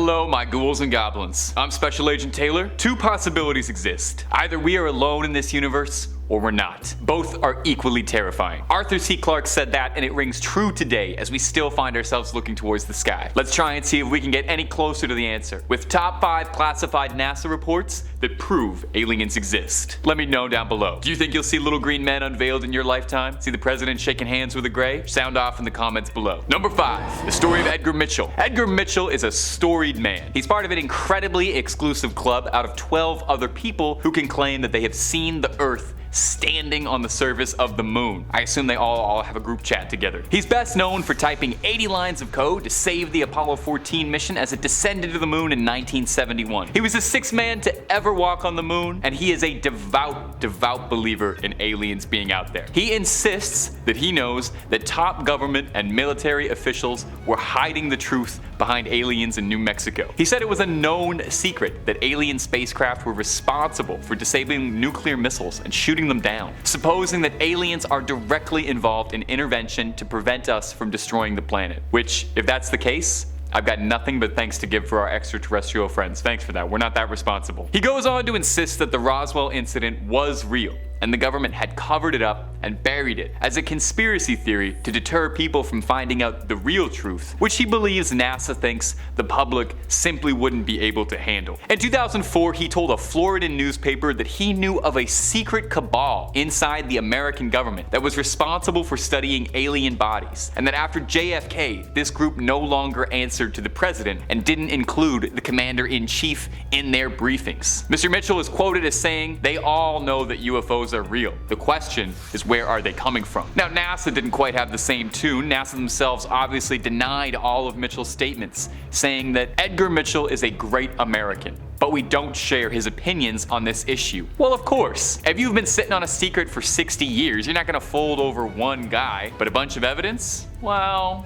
Hello, my ghouls and goblins. I'm Special Agent Taylor. Two possibilities exist. Either we are alone in this universe, or we're not. Both are equally terrifying. Arthur C. Clarke said that, and it rings true today as we still find ourselves looking towards the sky. Let's try and see if we can get any closer to the answer, with top 5 classified NASA reports that prove aliens exist. Let me know down below. Do you think you'll see little green men unveiled in your lifetime? See the president shaking hands with a gray? Sound off in the comments below. Number 5, the story of Edgar Mitchell. Edgar Mitchell is a storied man. He's part of an incredibly exclusive club out of 12 other people who can claim that they have seen the Earth standing on the surface of the moon. I assume they all have a group chat together. He's best known for typing 80 lines of code to save the Apollo 14 mission as it descended to the moon in 1971. He was the 6th man to ever walk on the moon, and he is a devout believer in aliens being out there. He insists that he knows that top government and military officials were hiding the truth behind aliens in New Mexico. He said it was a known secret that alien spacecraft were responsible for disabling nuclear missiles and shooting them down, supposing that aliens are directly involved in intervention to prevent us from destroying the planet. Which, if that's the case, I've got nothing but thanks to give for our extraterrestrial friends. Thanks for that. We're not that responsible. He goes on to insist that the Roswell incident was real, and the government had covered it up and buried it as a conspiracy theory to deter people from finding out the real truth, which he believes NASA thinks the public simply wouldn't be able to handle. In 2004, he told a Floridan newspaper that he knew of a secret cabal inside the American government that was responsible for studying alien bodies, and that after JFK, this group no longer answered to the president and didn't include the commander-in-chief in their briefings. Mr. Mitchell is quoted as saying, "They all know that UFOs are real. The question is, where are they coming from?" Now, NASA didn't quite have the same tune. NASA themselves obviously denied all of Mitchell's statements, saying that Edgar Mitchell is a great American, but we don't share his opinions on this issue. Well, of course. If you've been sitting on a secret for 60 years, you're not gonna fold over one guy, but a bunch of evidence? Well,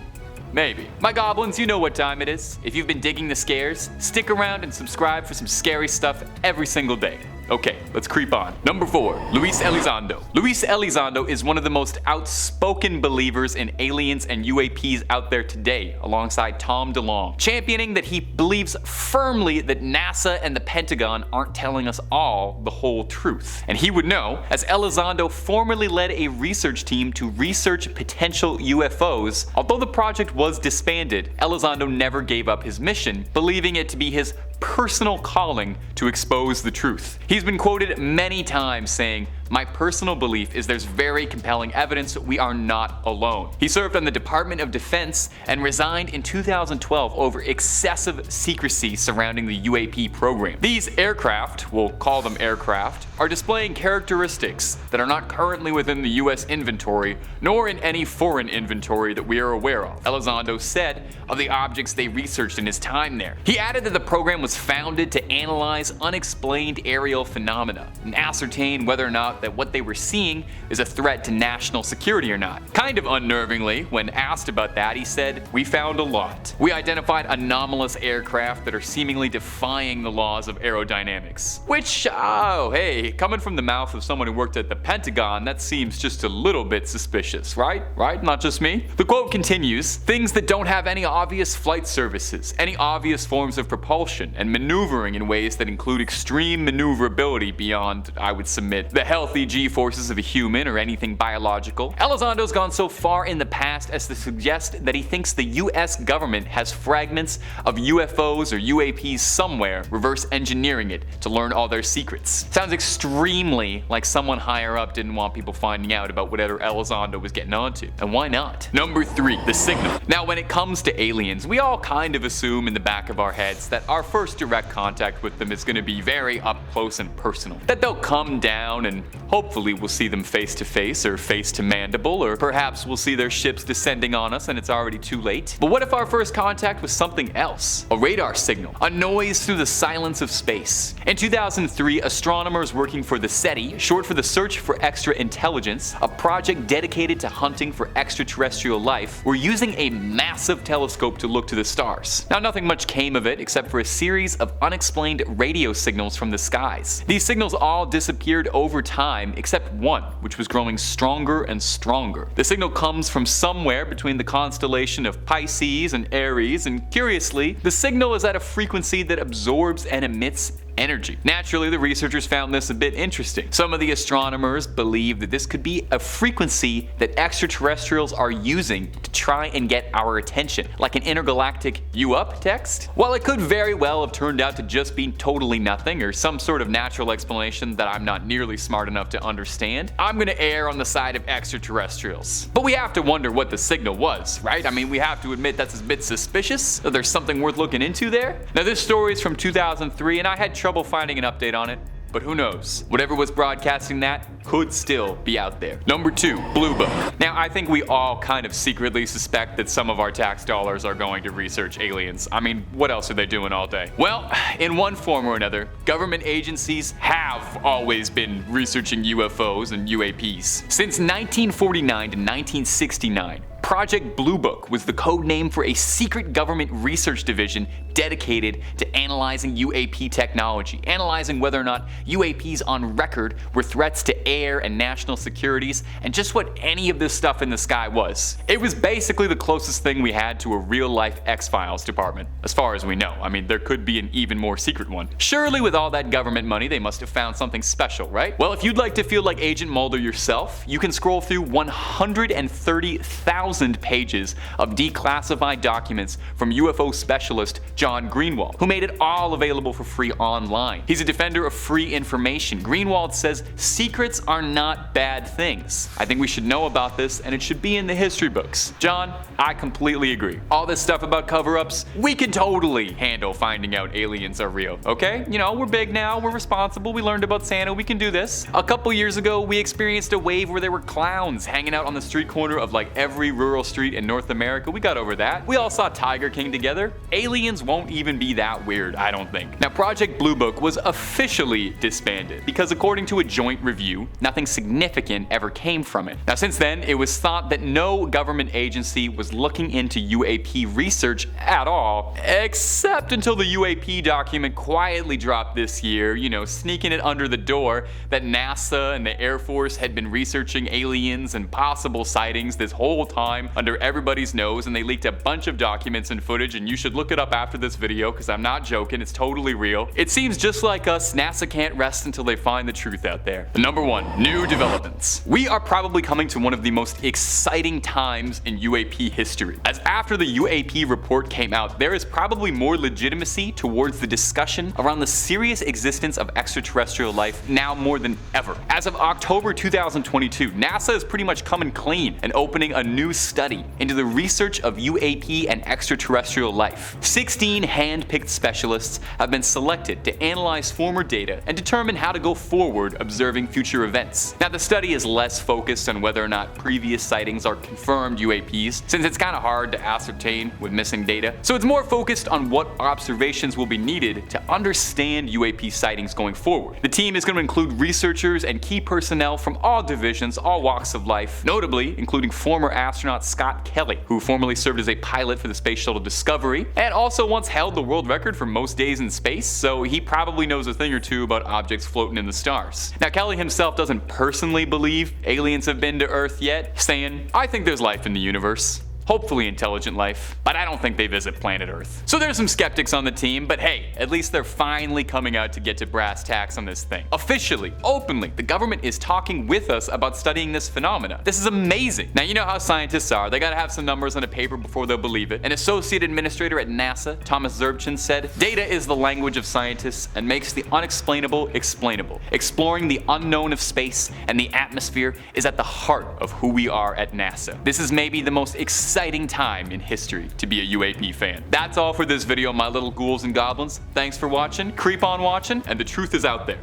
maybe. My goblins, you know what time it is. If you've been digging the scares, stick around and subscribe for some scary stuff every single day. Okay, let's creep on. Number 4, Luis Elizondo. Luis Elizondo is one of the most outspoken believers in aliens and UAPs out there today, alongside Tom DeLonge, championing that he believes firmly that NASA and the Pentagon aren't telling us all the whole truth. And he would know, as Elizondo formerly led a research team to research potential UFOs. Although the project was disbanded, Elizondo never gave up his mission, believing it to be his personal calling to expose the truth. He's been quoted many times saying, "My personal belief is there's very compelling evidence we are not alone." He served on the Department of Defense and resigned in 2012 over excessive secrecy surrounding the UAP program. These aircraft, we'll call them aircraft, are displaying characteristics that are not currently within the US inventory, nor in any foreign inventory that we are aware of, Elizondo said of the objects they researched in his time there. He added that the program was founded to analyze unexplained aerial phenomena and ascertain whether or not that what they were seeing is a threat to national security or not. Kind of unnervingly, when asked about that, he said, "We found a lot. We identified anomalous aircraft that are seemingly defying the laws of aerodynamics." Which, oh hey, coming from the mouth of someone who worked at the Pentagon, that seems just a little bit suspicious, right? Right? Not just me? The quote continues, "Things that don't have any obvious flight surfaces, any obvious forms of propulsion, and maneuvering in ways that include extreme maneuverability beyond, I would submit, the healthy G-forces of a human or anything biological." Elizondo's gone so far in the past as to suggest that he thinks the US government has fragments of UFOs or UAPs somewhere, reverse engineering it to learn all their secrets. Sounds extremely like someone higher up didn't want people finding out about whatever Elizondo was getting onto. And why not? Number 3, the signal. Now, when it comes to aliens, we all kind of assume in the back of our heads that our first direct contact with them is going to be very up close and personal. That they'll come down and hopefully we'll see them face to face or face to mandible, or perhaps we'll see their ships descending on us and it's already too late. But what if our first contact was something else? A radar signal, a noise through the silence of space. In 2003, astronomers working for the SETI, short for the Search for Extra Intelligence, a project dedicated to hunting for extraterrestrial life, were using a massive telescope to look to the stars. Now, nothing much came of it except for a series of unexplained radio signals from the skies. These signals all disappeared over time time except one, which was growing stronger and stronger. The signal comes from somewhere between the constellation of Pisces and Aries, and curiously, the signal is at a frequency that absorbs and emits energy. Naturally, the researchers found this a bit interesting. Some of the astronomers believe that this could be a frequency that extraterrestrials are using to try and get our attention, like an intergalactic "you up" text. While it could very well have turned out to just be totally nothing or some sort of natural explanation that I'm not nearly smart enough to understand, I'm gonna err on the side of extraterrestrials. But we have to wonder what the signal was, right? I mean, we have to admit that's a bit suspicious, that there's something worth looking into there. Now, this story is from 2003 and I had trouble finding an update on it, but who knows? Whatever was broadcasting that could still be out there. Number 2, Blue Book. Now, I think we all kind of secretly suspect that some of our tax dollars are going to research aliens. I mean, what else are they doing all day? Well, in one form or another, government agencies have always been researching UFOs and UAPs. Since 1949 to 1969, Project Blue Book was the code name for a secret government research division dedicated to analyzing UAP technology, analyzing whether or not UAPs on record were threats to air and national securities, and just what any of this stuff in the sky was. It was basically the closest thing we had to a real-life X-Files department, as far as we know. I mean, there could be an even more secret one. Surely with all that government money, they must have found something special, right? Well, if you'd like to feel like Agent Mulder yourself, you can scroll through 130,000 pages of declassified documents from UFO specialist John Greenwald, who made it all available for free online. He's a defender of free information. Greenwald says secrets are not bad things. I think we should know about this, and it should be in the history books. John, I completely agree. All this stuff about cover-ups, we can totally handle finding out aliens are real, okay? You know, we're big now, we're responsible, we learned about Santa, we can do this. A couple years ago, we experienced a wave where there were clowns hanging out on the street corner of like every rural street in North America. We got over that. We all saw Tiger King together. Aliens won't even be that weird, I don't think. Now, Project Blue Book was officially disbanded because according to a joint review, nothing significant ever came from it. Now, since then, it was thought that no government agency was looking into UAP research at all, except until the UAP document quietly dropped this year, you know, sneaking it under the door that NASA and the Air Force had been researching aliens and possible sightings this whole time under everybody's nose, and they leaked a bunch of documents and footage, and you should look it up after this video because I'm not joking, it's totally real. It seems just like us, NASA can't rest until they find the truth out there. Number 1, new developments. We are probably coming to one of the most exciting times in UAP history, as after the UAP report came out, there is probably more legitimacy towards the discussion around the serious existence of extraterrestrial life now more than ever. As of October 2022, NASA is pretty much coming clean and opening a new study into the research of UAP and extraterrestrial life. 16 hand-picked specialists have been selected to analyze former data and determine how to go forward observing future events. Now, the study is less focused on whether or not previous sightings are confirmed UAPs, since it's kind of hard to ascertain with missing data. So it's more focused on what observations will be needed to understand UAP sightings going forward. The team is going to include researchers and key personnel from all divisions, all walks of life, notably including former astronaut Scott Kelly, who formerly served as a pilot for the Space Shuttle Discovery, and also once held the world record for most days in space, so he probably knows a thing or two about objects floating in the stars. Now, Kelly himself doesn't personally believe aliens have been to Earth yet, saying, "I think there's life in the universe. Hopefully intelligent life, but I don't think they visit planet Earth." So there's some skeptics on the team, but hey, at least they're finally coming out to get to brass tacks on this thing. Officially, openly, the government is talking with us about studying this phenomena. This is amazing. Now, you know how scientists are. They gotta have some numbers on a paper before they'll believe it. An associate administrator at NASA, Thomas Zerbchin, said, "Data is the language of scientists and makes the unexplainable explainable. Exploring the unknown of space and the atmosphere is at the heart of who we are at NASA. This is maybe the most exciting time in history to be a UAP fan." That's all for this video, my little ghouls and goblins. Thanks for watching, creep on watching, and the truth is out there.